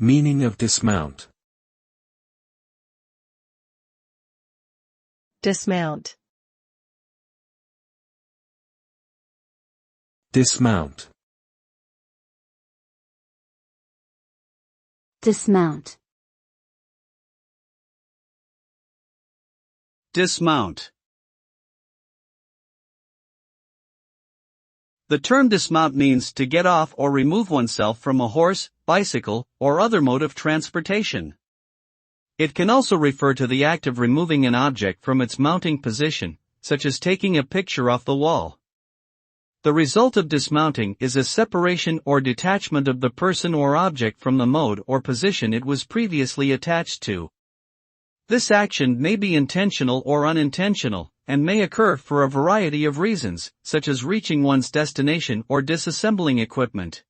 Meaning of dismount. Dismount. Dismount. Dismount. Dismount. The term dismount means to get off or remove oneself from a horse, bicycle, or other mode of transportation. It can also refer to the act of removing an object from its mounting position, such as taking a picture off the wall. The result of dismounting is a separation or detachment of the person or object from the mode or position it was previously attached to. This action may be intentional or unintentional, and may occur for a variety of reasons, such as reaching one's destination or disassembling equipment.